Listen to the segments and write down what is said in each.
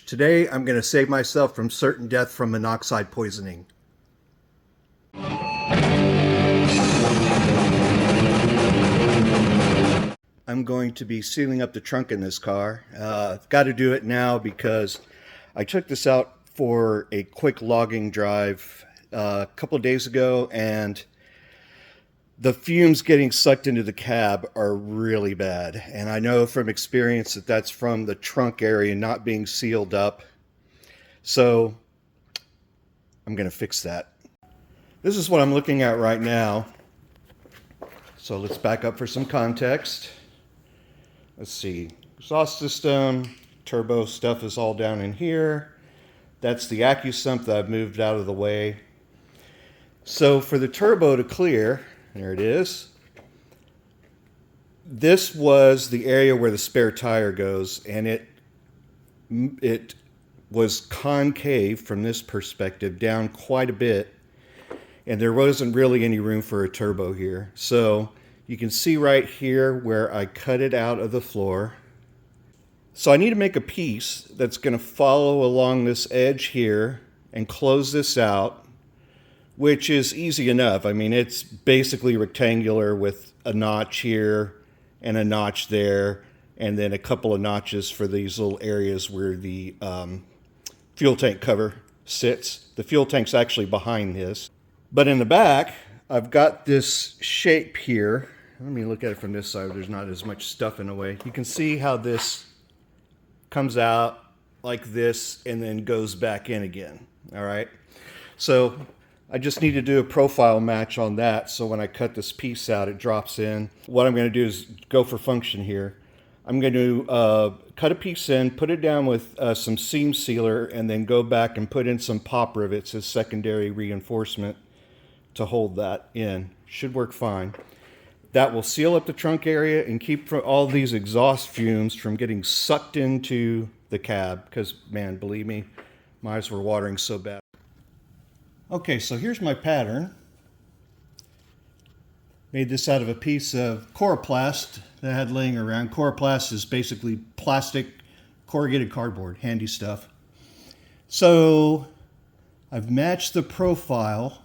Today I'm going to save myself from certain death from monoxide poisoning. I'm going to be sealing up the trunk in this car. I've got to do it now because I took this out for a quick logging drive a couple of days ago, and the fumes getting sucked into the cab are really bad. And I know from experience that that's from the trunk area not being sealed up. So I'm going to fix that. This is what I'm looking at right now. So let's back up for some context. Let's see. Exhaust system, turbo stuff is all down in here. That's the AccuSump that I've moved out of the way. So for the turbo to clear, there it is. This was the area where the spare tire goes, and it was concave from this perspective down quite a bit, and there wasn't really any room for a turbo here. So you can see right here where I cut it out of the floor. So I need to make a piece that's going to follow along this edge here and close this out, which is easy enough. I mean, it's basically rectangular with a notch here and a notch there, and then a couple of notches for these little areas where the fuel tank cover sits. The fuel tank's actually behind this. But in the back, I've got this shape here. Let me look at it from this side. There's not as much stuff in the way. You can see how this comes out like this and then goes back in again. All right. So I just need to do a profile match on that. So when I cut this piece out, it drops in. What I'm going to do is go for function here. I'm going to cut a piece in, put it down with some seam sealer, and then go back and put in some pop rivets as secondary reinforcement to hold that in. Should work fine. That will seal up the trunk area and keep all these exhaust fumes from getting sucked into the cab, because, man, believe me, my eyes were watering so bad. Okay, so here's my pattern. Made this out of a piece of Coroplast that I had laying around. Coroplast is basically plastic corrugated cardboard, handy stuff. So I've matched the profile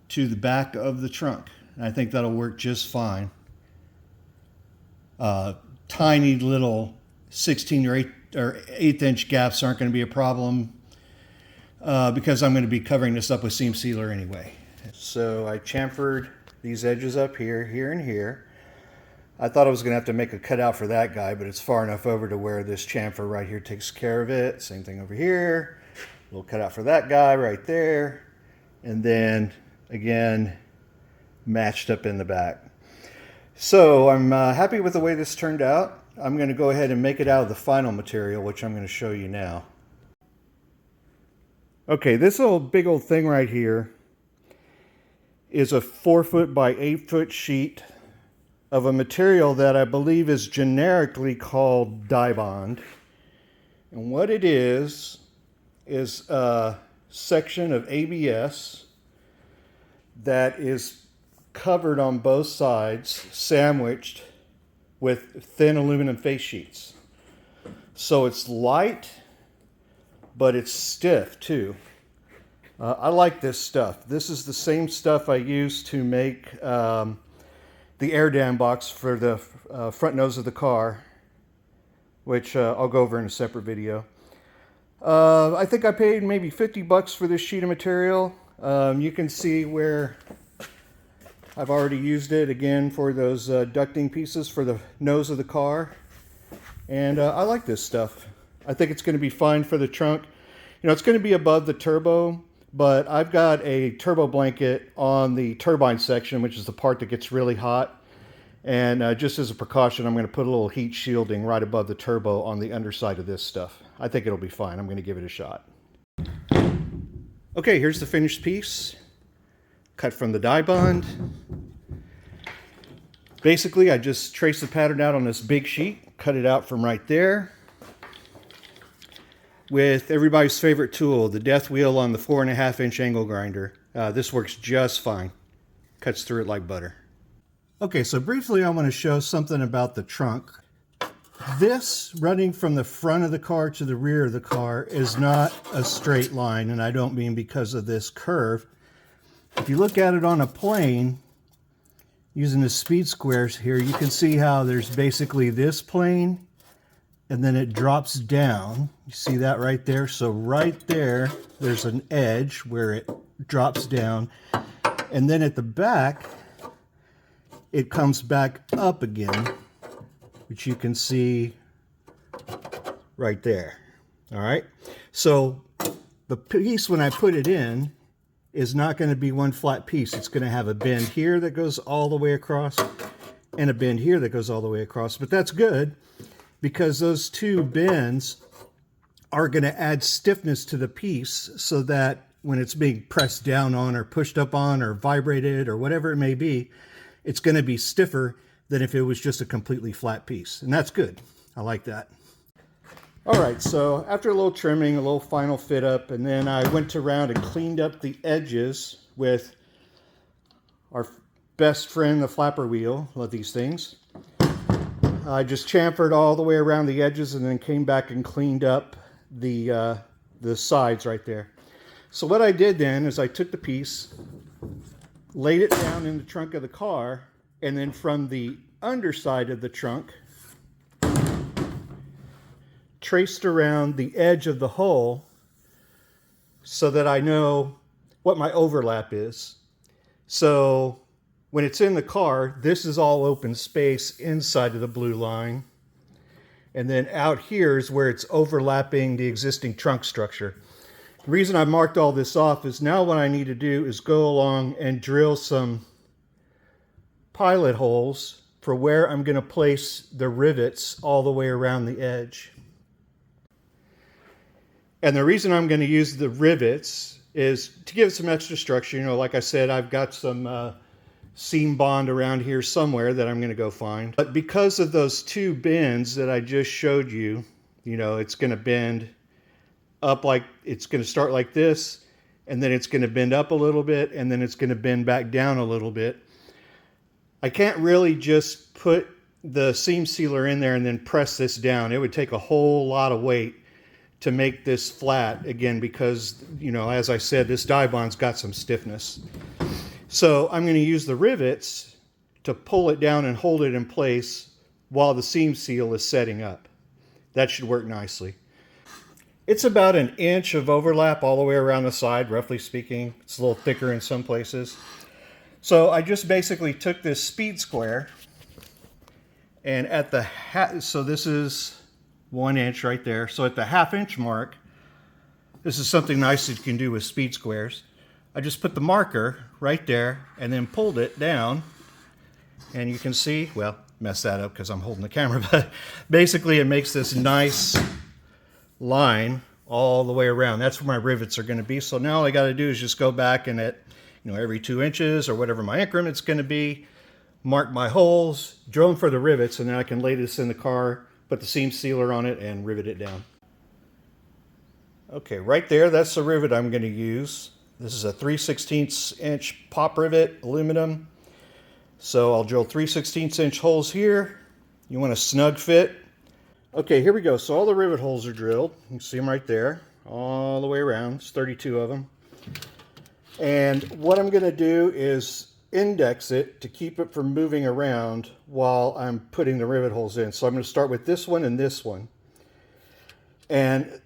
to the back of the trunk. I think that'll work just fine. Tiny little 16 or 8 inch gaps aren't going to be a problem because I'm going to be covering this up with seam sealer anyway. So I chamfered these edges up here, here, and here. I thought I was going to have to make a cutout for that guy, but it's far enough over to where this chamfer right here takes care of it. Same thing over here. A little cutout for that guy right there. And then, again, matched up in the back. So I'm happy with the way this turned out. I'm going to go ahead and make it out of the final material, which I'm going to show you now. Okay, this big old thing right here is a 4-foot by 8-foot sheet of a material that I believe is generically called Dibond. And what it is a section of ABS that is covered on both sides, sandwiched with thin aluminum face sheets. So it's light, but it's stiff too. I like this stuff. This is the same stuff I use to make the air dam box for the front nose of the car, which I'll go over in a separate video. I think I paid maybe $50 for this sheet of material. You can see where I've already used it again for those ducting pieces for the nose of the car. And I like this stuff. I think it's going to be fine for the trunk. You know, it's going to be above the turbo, but I've got a turbo blanket on the turbine section, which is the part that gets really hot. And just as a precaution, I'm going to put a little heat shielding right above the turbo on the underside of this stuff. I think it'll be fine. I'm going to give it a shot. Okay, here's the finished piece. Cut from the Dibond. Basically, I just traced the pattern out on this big sheet, cut it out from right there with everybody's favorite tool, the death wheel on the 4.5-inch angle grinder. This works just fine. Cuts through it like butter. Okay, so briefly I want to show something about the trunk. this running from the front of the car to the rear of the car is not a straight line, and I don't mean because of this curve. If you look at it on a plane, using the speed squares here, you can see how there's basically this plane, and then it drops down. You see that right there? So right there, there's an edge where it drops down, and then at the back, it comes back up again, which you can see right there. All right, so the piece, when I put it in, is not going to be one flat piece. It's going to have a bend here that goes all the way across and a bend here that goes all the way across. But that's good, because those two bends are going to add stiffness to the piece, so that when it's being pressed down on or pushed up on or vibrated or whatever it may be, it's going to be stiffer than if it was just a completely flat piece. And that's good. I like that. All right, so after a little trimming, a little final fit up, and then I went around and cleaned up the edges with our best friend, the flapper wheel. Love these things. I just chamfered all the way around the edges and then came back and cleaned up the sides right there. So what I did then is I took the piece, laid it down in the trunk of the car, and then from the underside of the trunk, traced around the edge of the hole so that I know what my overlap is. So when it's in the car, this is all open space inside of the blue line. And then out here is where it's overlapping the existing trunk structure. The reason I marked all this off is now what I need to do is go along and drill some pilot holes for where I'm going to place the rivets all the way around the edge. And the reason I'm going to use the rivets is to give it some extra structure. You know, like I said, I've got some seam bond around here somewhere that I'm going to go find. But because of those two bends that I just showed you, you know, it's going to bend up, like it's going to start like this, and then it's going to bend up a little bit, and then it's going to bend back down a little bit. I can't really just put the seam sealer in there and then press this down. It would take a whole lot of weight to make this flat again, because, you know, as I said, this die bond's got some stiffness. So I'm going to use the rivets to pull it down and hold it in place while the seam seal is setting up. That should work nicely. It's about 1 inch of overlap all the way around the side, roughly speaking. It's a little thicker in some places. So I just basically took this speed square, and at the so this is 1 inch right there. So at the 1/2 inch mark, this is something nice that you can do with speed squares. I just put the marker right there and then pulled it down, and you can see, well, mess that up because I'm holding the camera, but basically it makes this nice line all the way around. That's where my rivets are going to be. So now all I got to do is just go back and at, you know, every 2 inches or whatever my increment's going to be, mark my holes, drill them for the rivets, and then I can lay this in the car, put the seam sealer on it, and rivet it down. Okay, right there, that's the rivet I'm going to use. This is a 3/16 inch pop rivet, aluminum. So I'll drill 3/16 inch holes here. You want a snug fit. Okay, here we go. So all the rivet holes are drilled. You can see them right there, all the way around. There's 32 of them. And what I'm going to do is index it to keep it from moving around while I'm putting the rivet holes in. So I'm going to start with this one and this one. And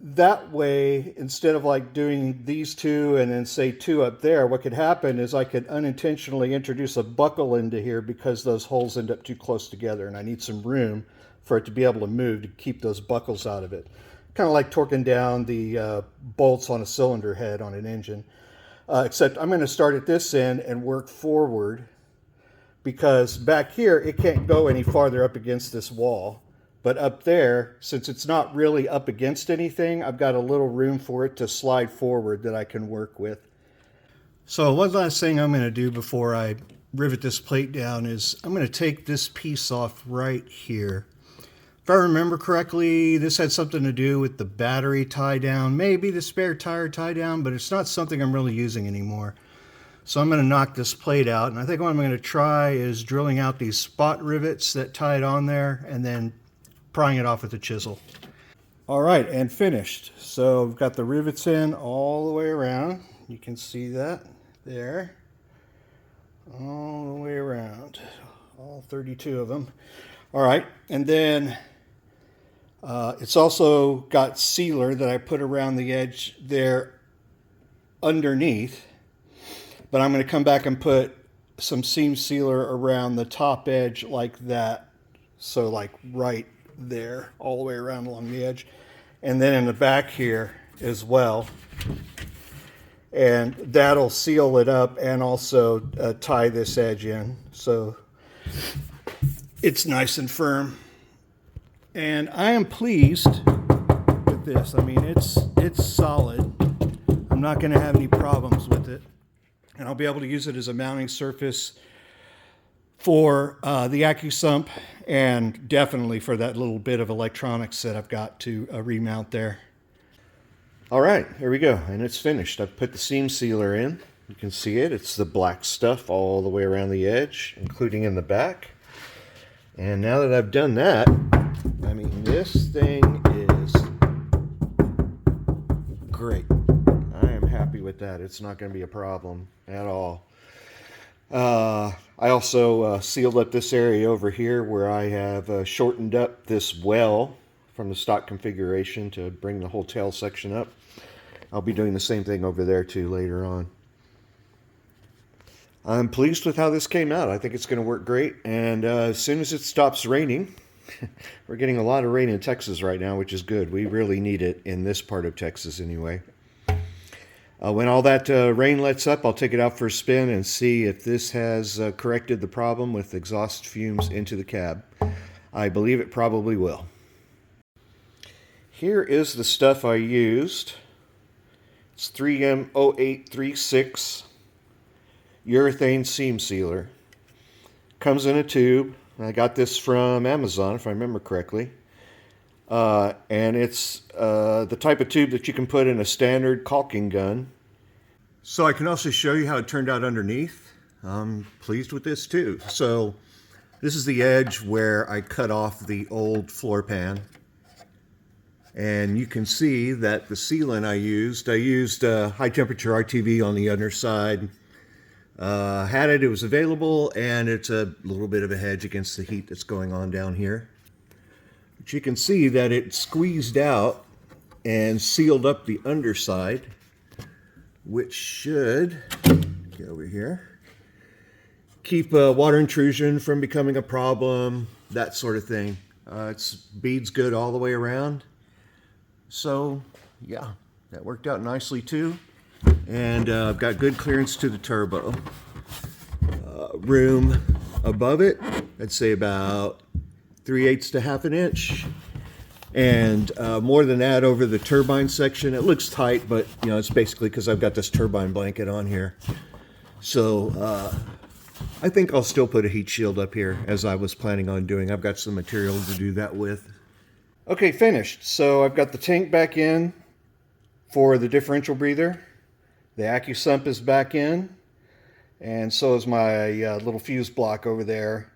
that way, instead of like doing these two and then say 2 up there, what could happen is I could unintentionally introduce a buckle into here because those holes end up too close together, and I need some room for it to be able to move to keep those buckles out of it. Kind of like torquing down the bolts on a cylinder head on an engine. Except I'm going to start at this end and work forward, because back here it can't go any farther up against this wall. But up there, since it's not really up against anything, I've got a little room for it to slide forward that I can work with. So one last thing I'm going to do before I rivet this plate down is I'm going to take this piece off right here. If I remember correctly, this had something to do with the battery tie down, maybe the spare tire tie down, but it's not something I'm really using anymore. So I'm going to knock this plate out, and I think what I'm going to try is drilling out these spot rivets that tie it on there, and then prying it off with a chisel. All right, and finished. So I've got the rivets in all the way around. You can see that there. All the way around. All 32 of them. All right, and then it's also got sealer that I put around the edge there underneath. But I'm going to come back and put some seam sealer around the top edge like that. So like right there, all the way around along the edge. And then in the back here as well. And that'll seal it up and also tie this edge in. So it's nice and firm. And I am pleased with this. I mean, it's solid. I'm not going to have any problems with it. And I'll be able to use it as a mounting surface for the AccuSump, and definitely for that little bit of electronics that I've got to remount there. All right, here we go, and it's finished. I've put the seam sealer in. You can see it. It's the black stuff all the way around the edge, including in the back. And now that I've done that, I mean, this thing is great. I am happy with that. It's not going to be a problem at all. I also sealed up this area over here where I have shortened up this well from the stock configuration to bring the whole tail section up. I'll be doing the same thing over there too later on. I'm pleased with how this came out. I think it's going to work great, and as soon as it stops raining, we're getting a lot of rain in Texas right now, which is good. We really need it in this part of Texas anyway. When all that rain lets up, I'll take it out for a spin and see if this has corrected the problem with exhaust fumes into the cab. I believe it probably will. Here is the stuff I used. It's 3M0836 urethane seam sealer. Comes in a tube. I got this from Amazon, if I remember correctly. And it's the type of tube that you can put in a standard caulking gun. So I can also show you how it turned out underneath. I'm pleased with this too. So this is the edge where I cut off the old floor pan. And you can see that the sealant I used high temperature RTV on the underside. It was available, and it's a little bit of a hedge against the heat that's going on down here. But you can see that it squeezed out and sealed up the underside, which should, get over here, keep water intrusion from becoming a problem, that sort of thing. It beads good all the way around. So, yeah, that worked out nicely too. And I've got good clearance to the turbo. Room above it, I'd say about 3/8 to half an inch. And more than that over the turbine section. It looks tight, but you know, it's basically because I've got this turbine blanket on here. So I think I'll still put a heat shield up here as I was planning on doing. I've got some material to do that with. Okay, finished. So I've got the tank back in for the differential breather. The AccuSump is back in, and so is my little fuse block over there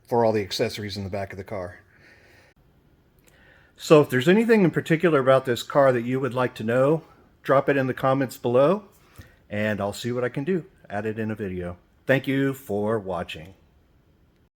for all the accessories in the back of the car. So if there's anything in particular about this car that you would like to know, drop it in the comments below, and I'll see what I can do. Add it in a video. Thank you for watching.